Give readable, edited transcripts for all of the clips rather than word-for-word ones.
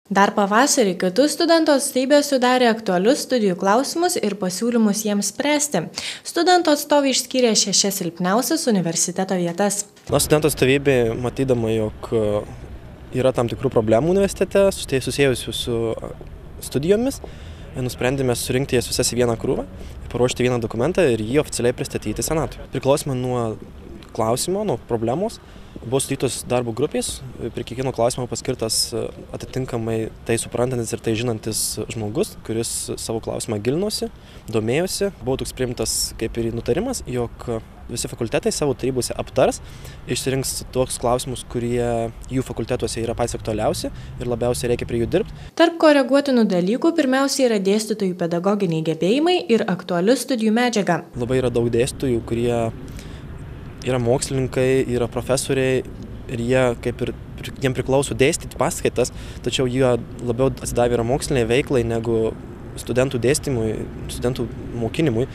Dar pavasarį kitų studentų atstovybė sudarė aktualius studijų klausimus ir pasiūlymus jiems spręsti. Studentų atstovai išskyrė 6 silpniausias universiteto vietas. Studentų atstovybė, matydama, jog yra tam tikrų problemų universitete, susijusių su studijomis, nusprendėme surinkti jas visas į vieną krūvą, paruošti vieną dokumentą ir jį oficialiai pristatyti senatui. Priklausomai nuo klausimo, nuo problemos, buvo sudarytos darbo grupės, prie kiekvieno klausimo paskirtas atitinkamai tai suprantantis ir tai žinantis žmogus, kuris savo klausimą gilinosi, domėjosi. Buvo toks priimtas kaip ir nutarimas, jog visi fakultetai savo tarybose aptars, išsirinks toks klausimus, kurie jų fakultetuose yra patys aktualiausi ir labiausiai reikia prie jų dirbti. Tarp koreguotinų dalykų pirmiausiai yra dėstytojų pedagoginiai gebėjimai ir aktuali studijų medžiaga. Labai yra daug dėstytojų, kurie yra mokslininkai, yra profesoriai ir jiem priklauso dėstyti paskaitas, tačiau jie labiau atsidavę yra moksliniai veiklai negu studentų dėstymui, studentų mokinimui.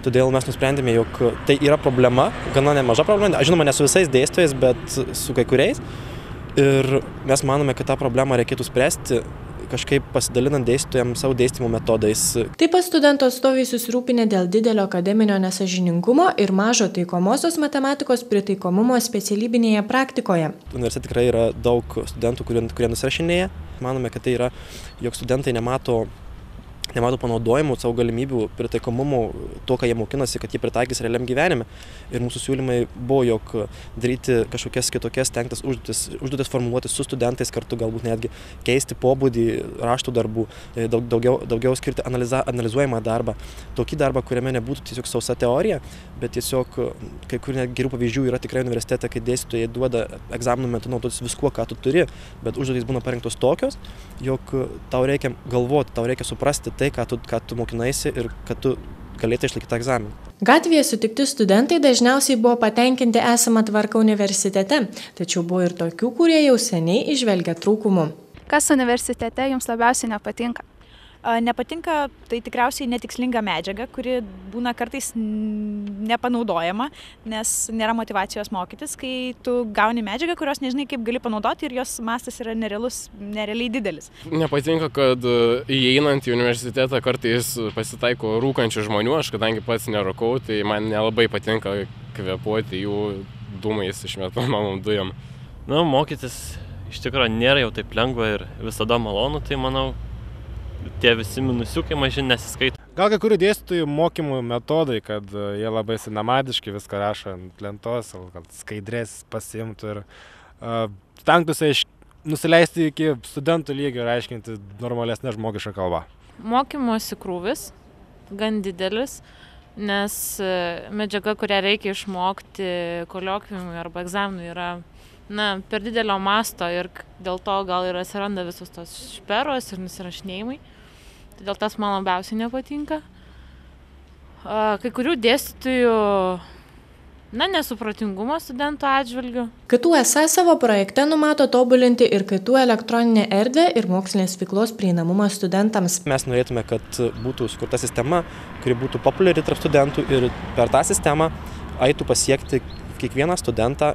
Todėl mes nusprendėme, jog tai yra problema, gana nemaža problema, žinoma, ne su visais dėstytojais, bet su kai kuriais. Ir mes manome, kad tą problemą reikėtų spręsti kažkaip pasidalinant dėstytojams savo dėstymo metodais. Taip pat studentų atstovai susirūpinę dėl didelio akademinio nesąžiningumo ir mažo taikomosios matematikos pritaikomumo specialybinėje praktikoje. Universitete tikrai yra daug studentų, kurie nusirašinėja. Manome, kad tai yra, jog studentai nemato panaudojimų, savo galimybių, pritaikomumo, to, ką jie mokinasi, kad jie pritaikys realiam gyvenime. Ir mūsų siūlymai buvo, jog daryti kažkokias kitokias tenktas užduotis formuluoti su studentais, kartu galbūt netgi keisti pobūdį raštų darbų, daugiau skirti analizuojamą darbą. Tokį darbą, kuriame nebūtų tiesiog sausa teorija, bet tiesiog kai kur net gerų pavyzdžių yra tikrai universitete, kai dėstytojai duoda egzaminų metu naudotis viskuo, ką tu turi, bet užduotys būna parinktos tokios, jog tau reikia galvoti, tau reikia suprasti tai, ką tu mokinaisi ir kad tu galėtų išlaikyti egzaminą. Gatvėje sutikti studentai dažniausiai buvo patenkinti esamą tvarką universitete, tačiau buvo ir tokių, kurie jau seniai įžvelgia trūkumų. Kas universitete jums labiausiai nepatinka? Nepatinka tai tikriausiai netikslinga medžiaga, kuri būna kartais nepanaudojama, nes nėra motyvacijos mokytis, kai tu gauni medžiagą, kurios nežinai, kaip gali panaudoti ir jos mastas yra nerealiai didelis. Nepatinka, kad įeinant į universitetą kartais pasitaiko rūkančių žmonių, aš kadangi pats nerūkau, tai man nelabai patinka kvėpuoti jų dūmais išmetamom dujom. Mokytis iš tikrųjų nėra jau taip lengva ir visada malonu, tai manau, tie visi minusiukai maži nesiskaito. Gal kai kurių dėstytojų mokymų metodai, kad jie labai senamadiški, viską rašo ant lentos, kad skaidrės pasiimtų ir stengtųsi nusileisti iki studentų lygio ir aiškinti normalesnę žmogišką kalbą. Mokymosi krūvis gan didelis, nes medžiaga, kurią reikia išmokti koliokviumui arba egzaminui, yra per didelio masto ir dėl to gal ir atsiranda visos tos šperos ir nusirašinėjimai. Todėl tas man labiausiai nepatinka. Kai kurių dėstytojų nesupratingumo studentų atžvilgių. KTU esą savo projekte numato tobulinti ir KTU elektroninę erdvę ir mokslinės veiklos prieinamumą studentams. Mes norėtume, kad būtų sukurta sistema, kuri būtų populiari tarp studentų ir per tą sistemą eitų pasiekti kiekvieną studentą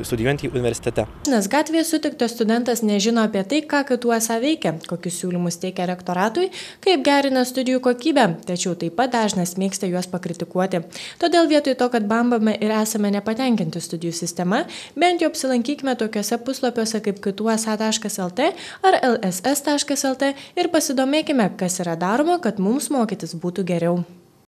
studijuojantį universitete. Nes gatvėje sutiktas studentas nežino apie tai, ką KTU esą veikia, kokius siūlymus teikia rektoratui, kaip gerina studijų kokybę, tačiau taip pat dažnas mėgsta juos pakritikuoti. Todėl vietoj to, kad bambame ir esame nepatenkinti studijų sistema, bent jau apsilankykime tokiuose puslapiuose kaip ktuesa.lt ar lss.lt ir pasidomėkime, kas yra daroma, kad mums mokytis būtų geriau.